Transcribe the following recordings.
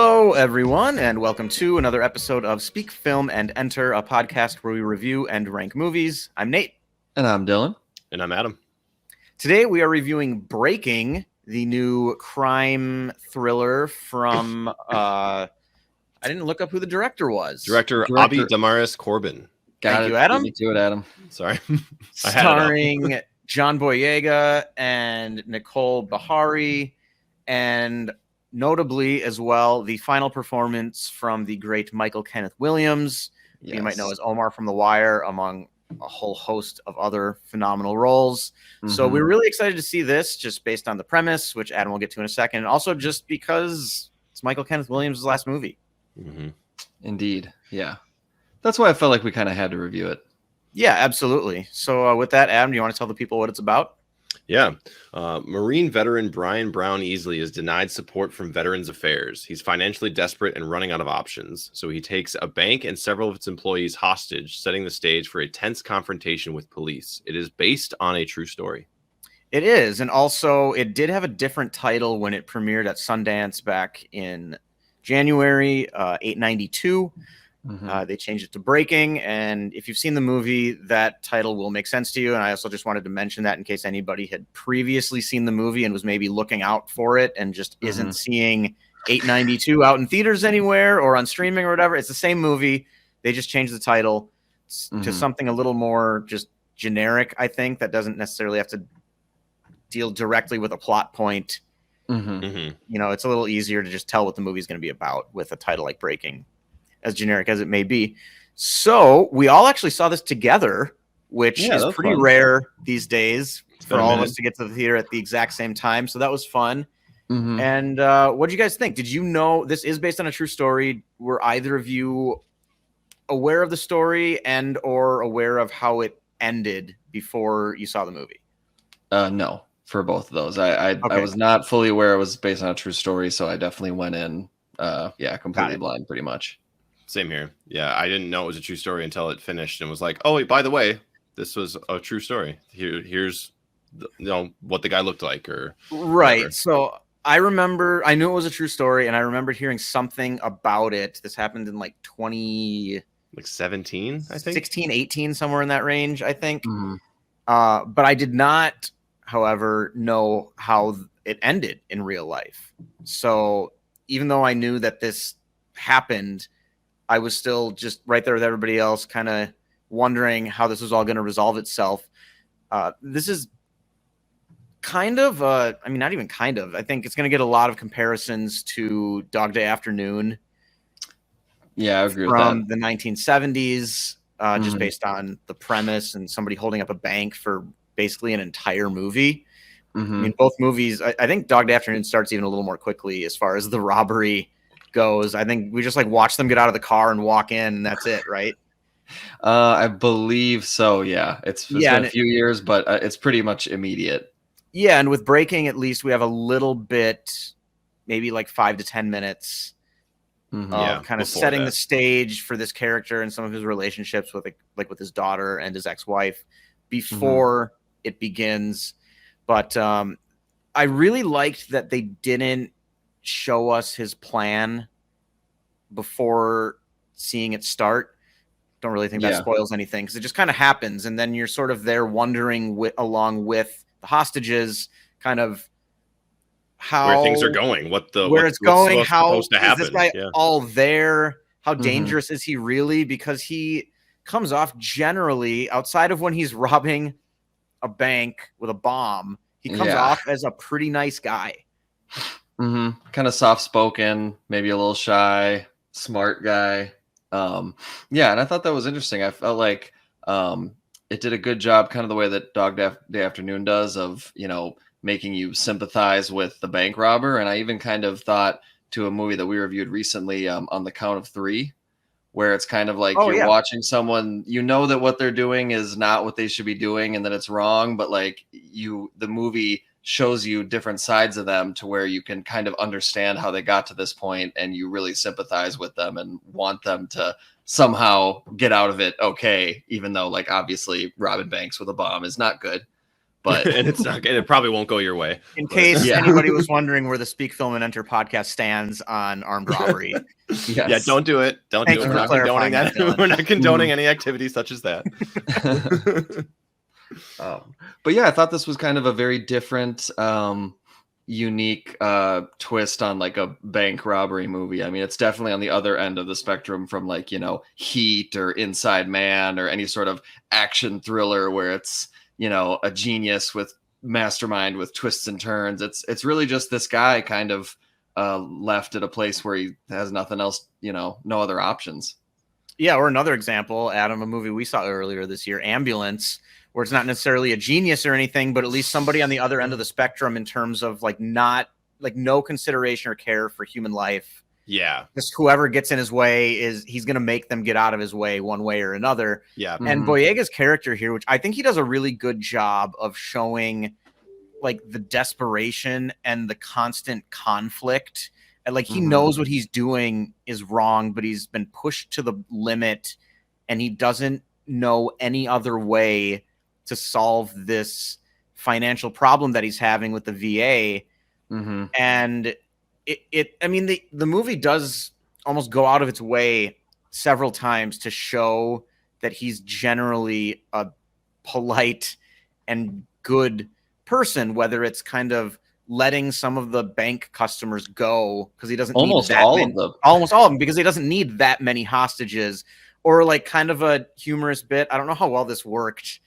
Hello, everyone, and welcome to another episode of Speak, Film, and Enter, a podcast where we review and rank movies. I'm Nate. And I'm Dylan. And I'm Adam. Today we are reviewing Breaking, the new crime thriller from, I didn't look up who the director was. Director Abi Damaris Corbin. Thank you, Adam. Beat me to it, Adam. Sorry. Starring John Boyega and Nicole Bahari, and notably as well, the final performance from the great Michael Kenneth Williams. Yes. You might know as Omar from The Wire, among a whole host of other phenomenal roles. Mm-hmm. So we're really excited to see this, just based on the premise, which Adam will get to in a second, and also just because it's Michael Kenneth Williams' last movie. Mm-hmm. Indeed, yeah. That's why I felt like we kind of had to review it. Yeah, absolutely. So with that, Adam, do you want to tell the people what it's about? Yeah. Marine veteran Brian Brown Easley is denied support from Veterans Affairs. He's financially desperate and running out of options. So he takes a bank and several of its employees hostage, setting the stage for a tense confrontation with police. It is based on a true story. It is. And also, it did have a different title when it premiered at Sundance back in January, 892. Mm-hmm. They changed it to Breaking, and if you've seen the movie, that title will make sense to you. And I also just wanted to mention that in case anybody had previously seen the movie and was maybe looking out for it and just isn't seeing 892 out in theaters anywhere or on streaming or whatever. It's the same movie. They just changed the title to something a little more just generic, I think, that doesn't necessarily have to deal directly with a plot point. You know, it's a little easier to just tell what the movie's going to be about with a title like Breaking, as generic as it may be. So we all actually saw this together, which is pretty rare these days for all of us to get to the theater at the exact same time. So that was fun. And what do you guys think? Did you know this is based on a true story? Were either of you aware of the story and or aware of how it ended before you saw the movie? No, for both of those. I was not fully aware it was based on a true story, so I definitely went in completely blind pretty much. Same here. Yeah, I didn't know it was a true story until it finished and was like, oh, wait, by the way, this was a true story. Here's what the guy looked like, or right. Whatever. So I knew it was a true story, and I remember hearing something about it. This happened in like 17, I think, 16, 18, somewhere in that range, I think. But I did not, however, know how it ended in real life. So even though I knew that this happened, I was still just right there with everybody else, kind of wondering how this was all going to resolve itself. This is kind of, not even kind of. I think it's going to get a lot of comparisons to Dog Day Afternoon. Yeah, I agree with from that. the 1970s, just based on the premise and somebody holding up a bank for basically an entire movie. I mean, both movies, I think Dog Day Afternoon starts even a little more quickly as far as the robbery goes. I think we just watch them get out of the car and walk in, and that's it, right? I believe so. Yeah, it's been a few years, but it's pretty much immediate. Yeah, and with Breaking, at least we have a little bit, maybe like 5 to 10 minutes of kind of setting the stage for this character and some of his relationships with with his daughter and his ex-wife before it begins. But I really liked that they didn't show us his plan before seeing it start. Don't really think that spoils anything, because it just kind of happens, and then you're sort of there wondering along with the hostages kind of where things are going, where it's going, how supposed to happen. Is this guy all there? How dangerous is he really? Because he comes off generally, outside of when he's robbing a bank with a bomb, he comes off as a pretty nice guy. Kind of soft-spoken, maybe a little shy, smart guy. And I thought that was interesting. I felt like it did a good job, kind of the way that Dog Day Afternoon does, of making you sympathize with the bank robber. And I even kind of thought to a movie that we reviewed recently, On the Count of Three, where it's kind of like you're watching someone, that what they're doing is not what they should be doing, and that it's wrong, but the movie shows you different sides of them to where you can kind of understand how they got to this point, and you really sympathize with them and want them to somehow get out of it okay, even though obviously robbing banks with a bomb is not good. but and it's not. It probably won't go your way. In But- case anybody was wondering where the Speak Film and Enter podcast stands on armed robbery. yes. Yeah, don't do it. Don't Thank do it. you We're for not condoning clarifying that, that. Dylan. We're not condoning any activity such as that. But yeah, I thought this was kind of a very different, unique twist on like a bank robbery movie. I mean, it's definitely on the other end of the spectrum from like, you know, Heat or Inside Man or any sort of action thriller where it's, you know, a genius with mastermind with twists and turns. It's really just this guy kind of left at a place where he has nothing else, you know, no other options. Yeah, or another example, Adam, a movie we saw earlier this year, Ambulance, where it's not necessarily a genius or anything, but at least somebody on the other end of the spectrum in terms of like not like no consideration or care for human life. Yeah. Just whoever gets in his way he's going to make them get out of his way one way or another. Yeah. And Boyega's character here, which I think he does a really good job of showing like the desperation and the constant conflict. And like he knows what he's doing is wrong, but he's been pushed to the limit and he doesn't know any other way to solve this financial problem that he's having with the VA. And the movie does almost go out of its way several times to show that he's generally a polite and good person, whether it's kind of letting some of the bank customers go because he doesn't almost need that all many, of them. almost all of them because he doesn't need that many hostages, or like kind of a humorous bit. I don't know how well this worked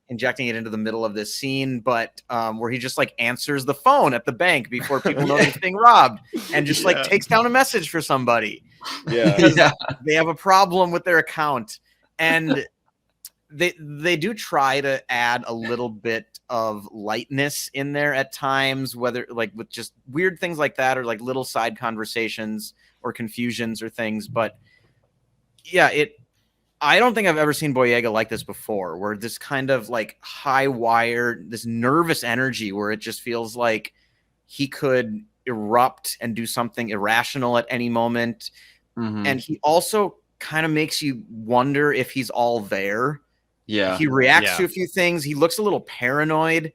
injecting it into the middle of this scene, but where he just like answers the phone at the bank before people know he's being robbed and just like takes down a message for somebody. Yeah. They have a problem with their account, and they do try to add a little bit of lightness in there at times, whether like with just weird things like that or like little side conversations or confusions or things. But yeah, I don't think I've ever seen Boyega like this before, where this kind of like high wire, this nervous energy where it just feels like he could erupt and do something irrational at any moment. And he also kind of makes you wonder if he's all there. Yeah. He reacts to a few things. He looks a little paranoid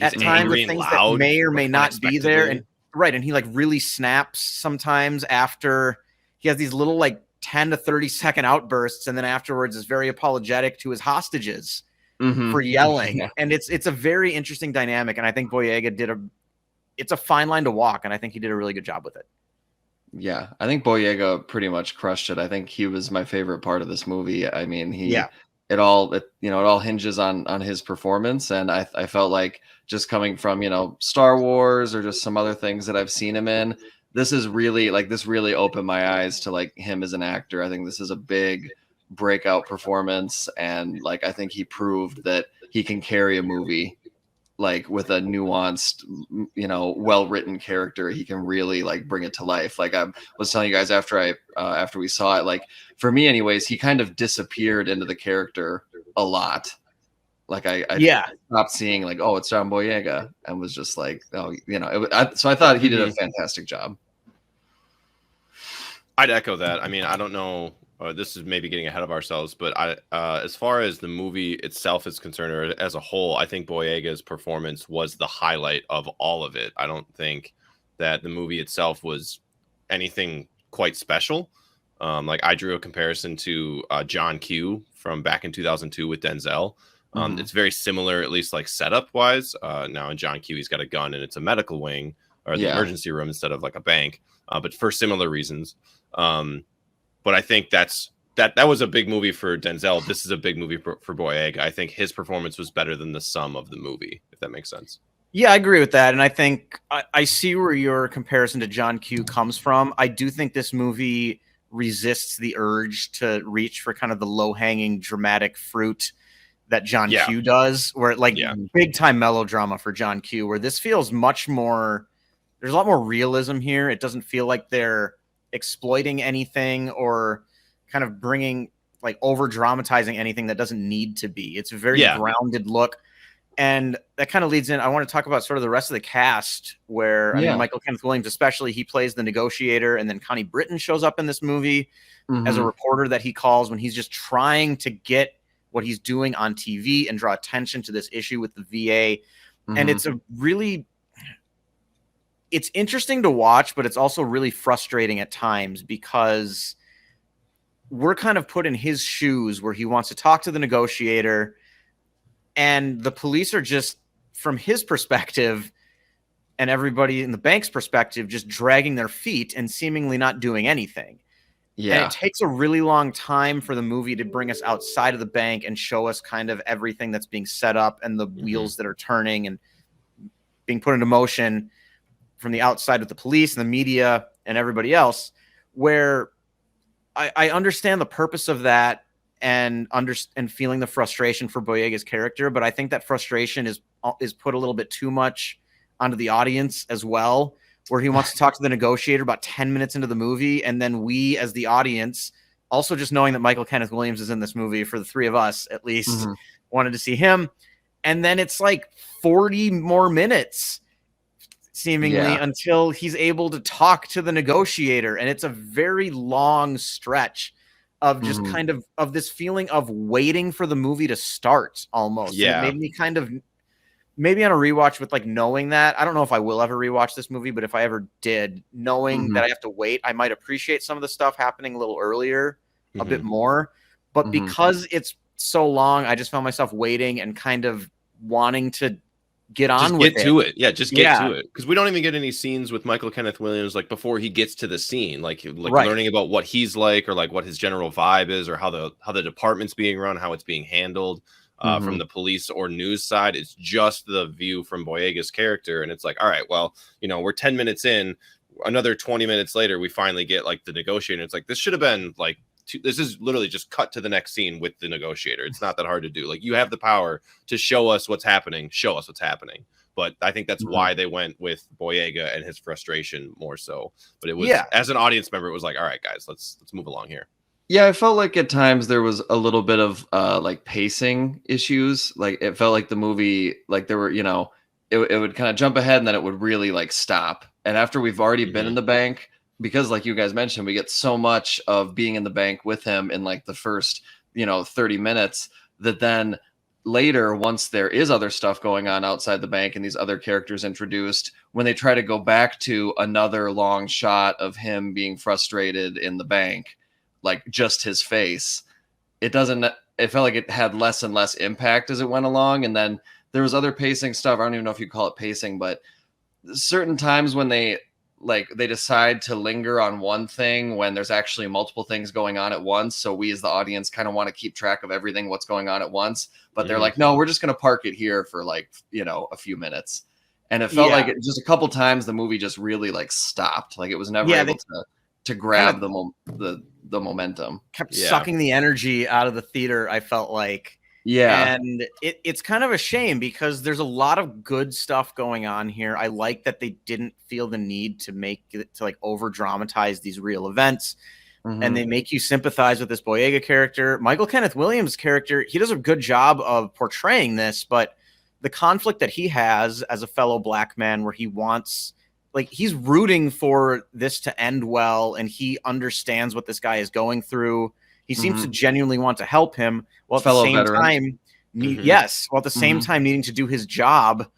at times with things that may or may not be there. And he like really snaps sometimes after he has these little like 10 to 30 second outbursts, and then afterwards is very apologetic to his hostages for yelling. And it's a very interesting dynamic, and I think Boyega it's a fine line to walk, and I think he did a really good job with it. Yeah, I think Boyega pretty much crushed it. I think he was my favorite part of this movie. I mean, it all hinges on his performance, and I felt like just coming from, you know, Star Wars or just some other things that I've seen him in, this really opened my eyes to like him as an actor. I think this is a big breakout performance, and like I think he proved that he can carry a movie like with a nuanced, you know, well-written character. He can really like bring it to life. Like I was telling you guys after we saw it, like for me anyways, he kind of disappeared into the character a lot. Like I stopped seeing like, oh, it's John Boyega, and was just like, oh, you know, so I thought he did a fantastic job. I'd echo that. I mean, I don't know. This is maybe getting ahead of ourselves, but as far as the movie itself is concerned, or as a whole, I think Boyega's performance was the highlight of all of it. I don't think that the movie itself was anything quite special. Like I drew a comparison to John Q from back in 2002 with Denzel. It's very similar, at least like setup wise. Now in John Q, he's got a gun and it's a medical wing or the emergency room instead of like a bank, but for similar reasons. But I think that was a big movie for Denzel. This is a big movie for Boyega. I think his performance was better than the sum of the movie, if that makes sense. Yeah, I agree with that. And I think I see where your comparison to John Q comes from. I do think this movie resists the urge to reach for kind of the low-hanging dramatic fruit that John Q does, where like big time melodrama for John Q, where this feels much more, there's a lot more realism here. It doesn't feel like they're exploiting anything or kind of bringing like over dramatizing anything that doesn't need to be. It's a very grounded look. And that kind of leads in, I want to talk about sort of the rest of the cast where, I mean, Michael Kenneth Williams, especially, he plays the negotiator. And then Connie Britton shows up in this movie as a reporter that he calls when he's just trying to get what he's doing on TV and draw attention to this issue with the VA. Mm-hmm. And it's interesting to watch, but it's also really frustrating at times because we're kind of put in his shoes where he wants to talk to the negotiator and the police are just, from his perspective and everybody in the bank's perspective, just dragging their feet and seemingly not doing anything. Yeah. And it takes a really long time for the movie to bring us outside of the bank and show us kind of everything that's being set up and the wheels that are turning and being put into motion from the outside with the police and the media and everybody else, where I understand the purpose of that and feeling the frustration for Boyega's character, but I think that frustration is put a little bit too much onto the audience as well, where he wants to talk to the negotiator about 10 minutes into the movie, and then we as the audience, also just knowing that Michael Kenneth Williams is in this movie, for the three of us at least, wanted to see him, and then it's like 40 more minutes seemingly until he's able to talk to the negotiator. And it's a very long stretch of just kind of this feeling of waiting for the movie to start almost. Yeah. And it made me kind of, maybe on a rewatch with like knowing that, I don't know if I will ever rewatch this movie, but if I ever did, knowing that I have to wait, I might appreciate some of the stuff happening a little earlier, a bit more. But because it's so long, I just found myself waiting and kind of wanting to get on with it. Get to it. Yeah, just get to it. Because we don't even get any scenes with Michael Kenneth Williams like before he gets to the scene, like learning about what he's like, or like what his general vibe is, or how the department's being run, how it's being handled from the police or news side. It's just the view from Boyega's character, and it's like, all right, well, we're 10 minutes in, another 20 minutes later, we finally get like the negotiator. It's like, this should have been like, this is literally just cut to the next scene with the negotiator. It's not that hard to do. Like, you have the power to show us what's happening. Show us what's happening. But I think that's why they went with Boyega and his frustration more so. But it was, as an audience member, it was like, all right, guys, let's move along here. Yeah, I felt like at times there was a little bit of like pacing issues. Like, it felt like the movie, like there were, it would kind of jump ahead and then it would really like stop. And after we've already been in the bank, because like you guys mentioned, we get so much of being in the bank with him in like the first, 30 minutes, that then later, once there is other stuff going on outside the bank and these other characters introduced, when they try to go back to another long shot of him being frustrated in the bank, like just his face, it felt like it had less and less impact as it went along. And then there was other pacing stuff. I don't even know if you call it pacing, but certain times when they decide to linger on one thing when there's actually multiple things going on at once. So we as the audience kind of want to keep track of everything, what's going on at once. But they're like, no, we're just going to park it here for like, a few minutes. And it felt like just a couple times the movie just really like stopped. Like it was never able to grab the momentum. Kept sucking the energy out of the theater, I felt like. Yeah. And it's kind of a shame because there's a lot of good stuff going on here. I like that they didn't feel the need to make it to like over dramatize these real events. And they make you sympathize with this Boyega character. Michael Kenneth Williams' character, he does a good job of portraying this, but the conflict that he has as a fellow black man where he wants, like, he's rooting for this to end well, and he understands what this guy is going through. He seems to genuinely want to help him, while at the same time, while at the same time needing to do his job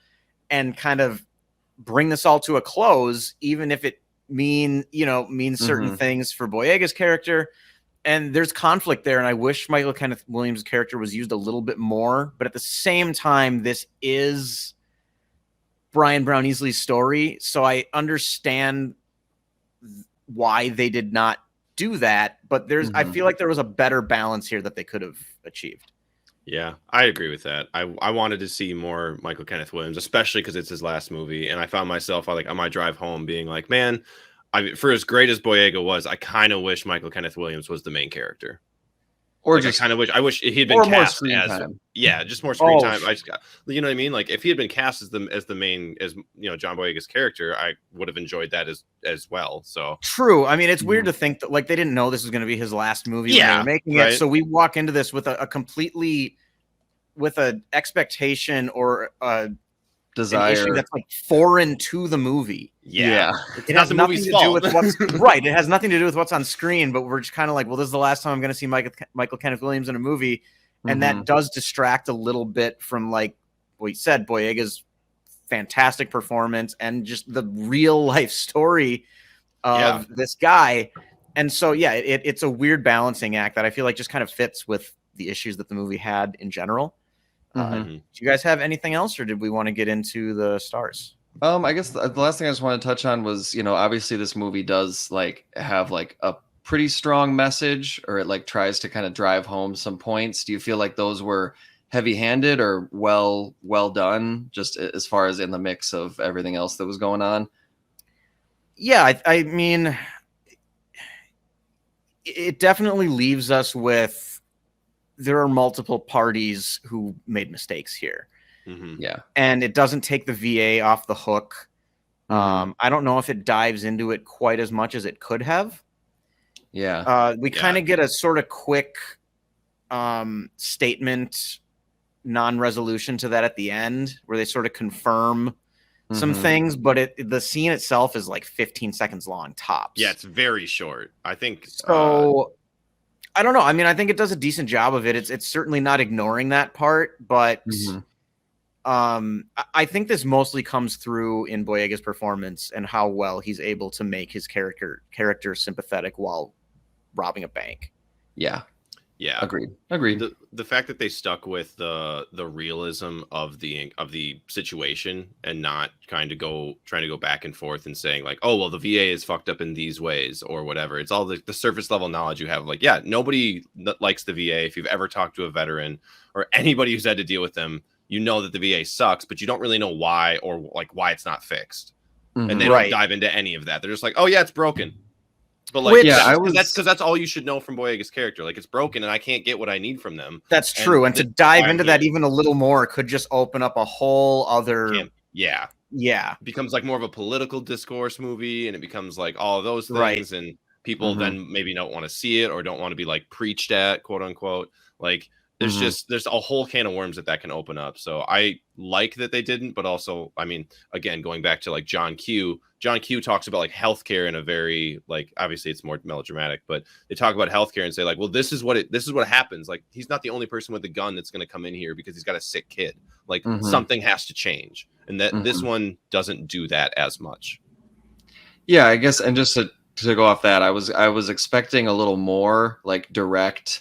and kind of bring this all to a close, even if it means certain things for Boyega's character. And there's conflict there, and I wish Michael Kenneth Williams' character was used a little bit more. But at the same time, this is Brian Brown Easley's story, so I understand why they did not do that, but I feel like there was a better balance here that they could have achieved. Yeah, I agree with that. I wanted to see more Michael Kenneth Williams, especially because it's his last movie, and I found myself like on my drive home being like, man, for as great as Boyega was, I kind of wish Michael Kenneth Williams was the main character. Or like, I wish he had been cast as time. Just more screen time. I just got, you know what I mean? Like if he had been cast as the main, as John Boyega's character, I would have enjoyed that as well. So true. I mean, it's weird to think that like they didn't know this was going to be his last movie when they were making it. So we walk into this with a completely with an expectation or a desire that's like foreign to the movie. It has nothing to do with what's right. It has nothing to do with what's on screen, but we're just kind of like, well, this is the last time I'm going to see Michael Kenneth Williams in a movie. and that does distract a little bit from, like what you said, Boyega's fantastic performance and just the real life story of this guy. And so, yeah, it's a weird balancing act that I feel like just kind of fits with the issues that the movie had in general. Do you guys have anything else, or did we want to get into the stars? I guess the last thing I just want to touch on was, obviously this movie does like have like a pretty strong message, or it like tries to kind of drive home some points. Do you feel like those were heavy-handed or well done, just as far as in the mix of everything else that was going on? Yeah, I mean, it definitely leaves us with, there are multiple parties who made mistakes here. Yeah. And it doesn't take the VA off the hook. I don't know if it dives into it quite as much as it could have. Yeah. We kind of get a sort of quick statement, non-resolution to that at the end, where they sort of confirm some things, but the scene itself is like 15 seconds long tops. Yeah, it's very short. I think so. I don't know. I mean, I think it does a decent job of it. It's certainly not ignoring that part, but I think this mostly comes through in Boyega's performance and how well he's able to make his character sympathetic while robbing a bank. Yeah. Agreed. The fact that they stuck with the realism of the situation and not trying to go back and forth and saying like, oh well, the VA is fucked up in these ways or whatever. It's all the surface level knowledge you have. Like, yeah, nobody likes the VA. If you've ever talked to a veteran or anybody who's had to deal with them, you know that the VA sucks, but you don't really know why, or like why it's not fixed. And they don't dive into any of that. They're just like, oh yeah, it's broken. But like, that's all you should know from Boyega's character. Like, it's broken, and I can't get what I need from them. That's true. And to dive into that even a little more could just open up a whole other. Yeah. It becomes like more of a political discourse movie, and it becomes like all of those things, and people then maybe don't want to see it or don't want to be like preached at, quote unquote. Like, there's a whole can of worms that can open up. So I like that they didn't, but also, I mean, again, going back to like John Q talks about like healthcare in a very, like, obviously it's more melodramatic, but they talk about healthcare and say like, well, this is what happens. Like, he's not the only person with a gun that's going to come in here because he's got a sick kid. Like, something has to change. And that this one doesn't do that as much. Yeah, I guess. And just to go off that, I was expecting a little more like direct,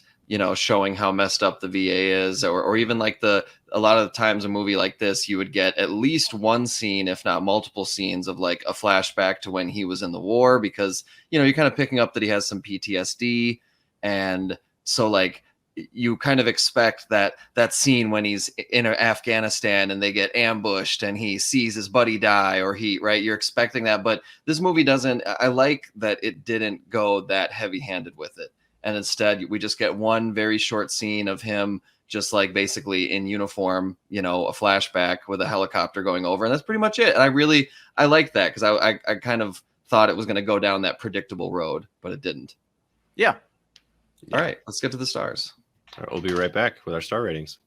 showing how messed up the VA is, or even like a lot of the times a movie like this, you would get at least one scene, if not multiple scenes, of like a flashback to when he was in the war, because, you're kind of picking up that he has some PTSD. And so like, you kind of expect that scene when he's in Afghanistan and they get ambushed and he sees his buddy die, or you're expecting that. But this movie doesn't. I like that it didn't go that heavy-handed with it. And instead, we just get one very short scene of him just like basically in uniform, a flashback with a helicopter going over. And that's pretty much it. And I like that, because I kind of thought it was going to go down that predictable road, but it didn't. Yeah. All right, let's get to the stars. All right, we'll be right back with our star ratings.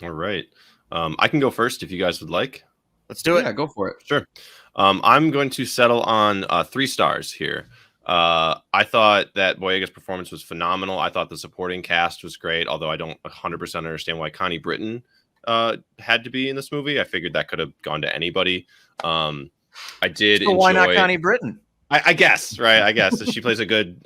All right. I can go first if you guys would like. Let's do it. Yeah, go for it. Sure. I'm going to settle on 3 stars here. I thought that Boyega's performance was phenomenal. I thought the supporting cast was great, although I don't 100% understand why Connie Britton had to be in this movie. I figured that could have gone to anybody. I did enjoy... Why not Connie Britton? I guess, right? I guess she plays a good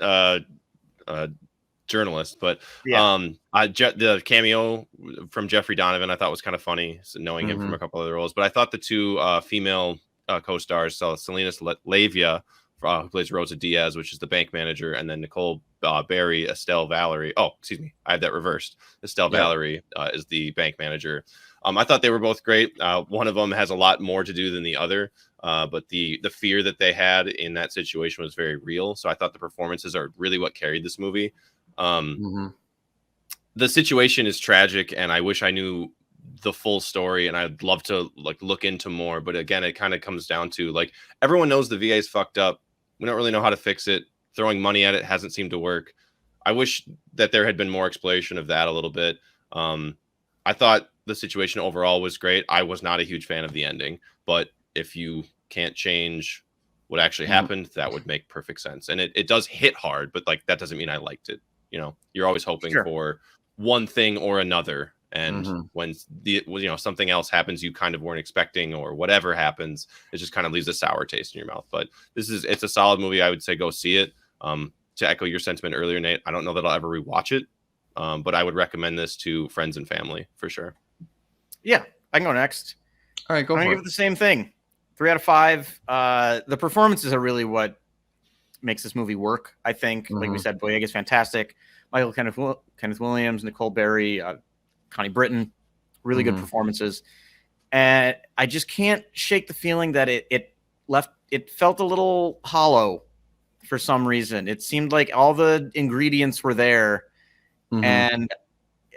journalist, but the cameo from Jeffrey Donovan I thought was kind of funny, so knowing him from a couple other roles. But I thought the 2 female co-stars, Salinas Lavia, who plays Rosa Diaz, which is the bank manager, and then Nicole Berry, Estelle Valerie. Oh, excuse me, I had that reversed. Estelle Valerie is the bank manager. I thought they were both great. One of them has a lot more to do than the other, but the fear that they had in that situation was very real. So I thought the performances are really what carried this movie. The situation is tragic, and I wish I knew the full story, and I'd love to like look into more. But again, it kind of comes down to like, everyone knows the VA is fucked up. We don't really know how to fix it. Throwing money at it hasn't seemed to work. I wish that there had been more exploration of that a little bit. I thought the situation overall was great. I was not a huge fan of the ending, but if you can't change what actually happened, that would make perfect sense. And it does hit hard, but like that doesn't mean I liked it. You know, you're always hoping for one thing or another. And when something else happens you kind of weren't expecting, or whatever happens, it just kind of leaves a sour taste in your mouth. But it's a solid movie. I would say go see it. To echo your sentiment earlier, Nate, I don't know that I'll ever rewatch it, but I would recommend this to friends and family for sure. Yeah, I can go next. All right, go for it. I'm gonna give it the same thing. 3 out of 5. The performances are really what makes this movie work. I think, like we said, Boyega is fantastic. Kenneth Williams, Nicole Berry, Connie Britton, really good performances. And I just can't shake the feeling that it felt a little hollow for some reason. It seemed like all the ingredients were there. And,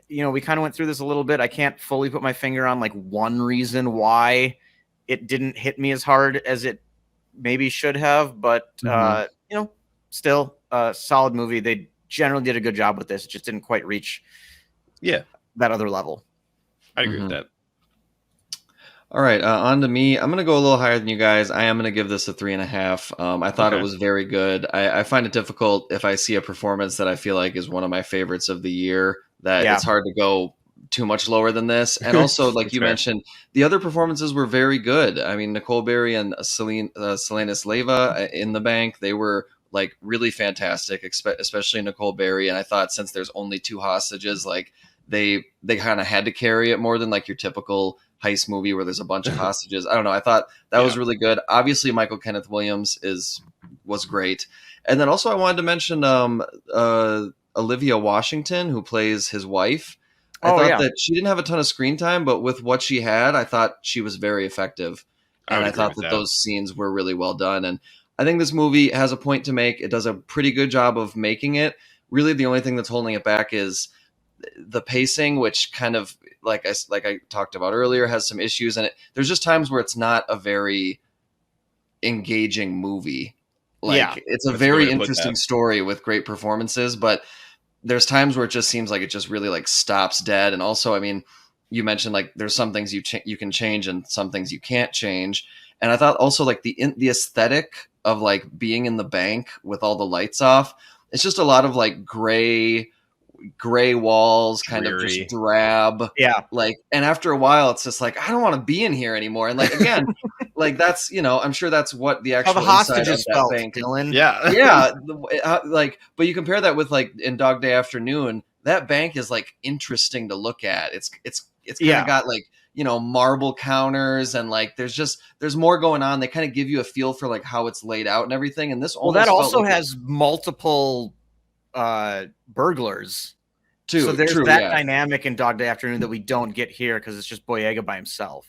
we kind of went through this a little bit. I can't fully put my finger on like one reason why it didn't hit me as hard as it maybe should have, but, still a solid movie. They generally did a good job with this. It just didn't quite reach that other level. I agree with that. All right, on to me. I'm going to go a little higher than you guys. I am going to give this a 3.5. I thought it was very good. I find it difficult if I see a performance that I feel like is one of my favorites of the year, that it's hard to go too much lower than this. And also, like you mentioned, the other performances were very good. I mean, Nicole Berry and Selenis Leyva in The Bank, they were like really fantastic, especially Nicole Berry. And I thought since there's only 2 hostages, like they kind of had to carry it more than like your typical heist movie where there's a bunch of hostages. I don't know. I thought that was really good. Obviously, Michael Kenneth Williams was great. And then also I wanted to mention Olivia Washington, who plays his wife. I thought that she didn't have a ton of screen time, but with what she had, I thought she was very effective. And I thought that those scenes were really well done. And I think this movie has a point to make. It does a pretty good job of making it. Really, the only thing that's holding it back is the pacing, which kind of, like I talked about earlier, has some issues. And there's just times where it's not a very engaging movie. It's a very interesting story with great performances, but there's times where it just seems like it just really like stops dead. And also, I mean, you mentioned like there's some things you can change and some things you can't change. And I thought also like the aesthetic of like being in the bank with all the lights off, it's just a lot of like gray walls, kind of just drab. Like, and after a while it's just like, I don't want to be in here anymore. And like, again, like that's, I'm sure that's what the actual hostages felt, bank. Dylan. Like, but you compare that with like in Dog Day Afternoon, that bank is like interesting to look at. It's kind of got like, marble counters and like there's more going on. They kind of give you a feel for like how it's laid out and everything. And this that also has multiple burglars too. So there's that dynamic in Dog Day Afternoon that we don't get here because it's just Boyega by himself.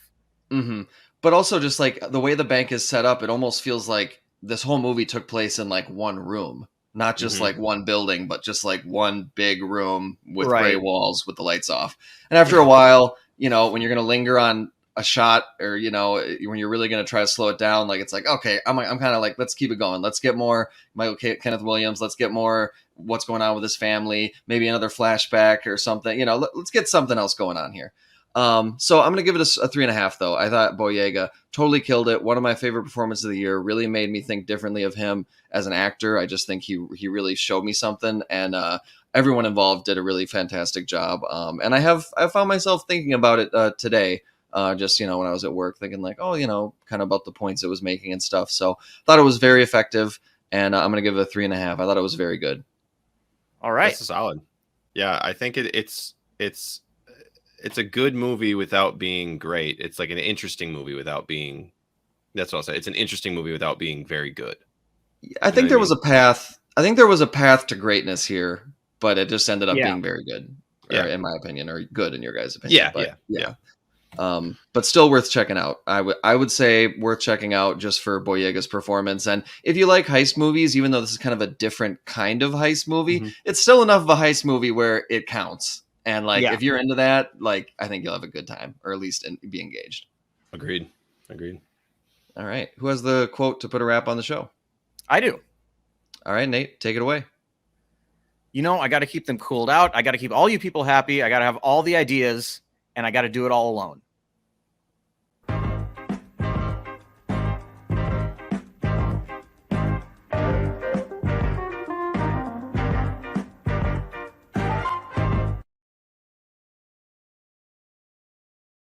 But also just like the way the bank is set up, it almost feels like this whole movie took place in like one room, not just like one building, but just like one big room with gray walls with the lights off. And after a while, when you're going to linger on a shot or, when you're really going to try to slow it down, like, it's like, okay, I'm kind of like, let's keep it going. Let's get more Kenneth Williams. Let's get more what's going on with his family, maybe another flashback or something, let's get something else going on here. So I'm going to give it a 3.5 though. I thought Boyega totally killed it. One of my favorite performances of the year, really made me think differently of him as an actor. I just think he really showed me something, and, everyone involved did a really fantastic job. And I found myself thinking about it, today. Just, when I was at work thinking like, kind of about the points it was making and stuff. So thought it was very effective, and I'm going to give it a 3.5. I thought it was very good. All right. That's solid. Yeah. I think it's a good movie without being great. It's like an interesting movie without being, that's what I'll say. It's an interesting movie without being very good. I think there was a path. I think there was a path to greatness here, but it just ended up being very good, in my opinion, or good in your guys' opinion. Yeah. But still worth checking out. I would say worth checking out just for Boyega's performance. And if you like heist movies, even though this is kind of a different kind of heist movie, it's still enough of a heist movie where it counts. And like, if you're into that, like, I think you'll have a good time, or at least be engaged. Agreed. All right. Who has the quote to put a wrap on the show? I do. All right, Nate, take it away. I got to keep them cooled out. I got to keep all you people happy. I got to have all the ideas. and I got to do it all alone.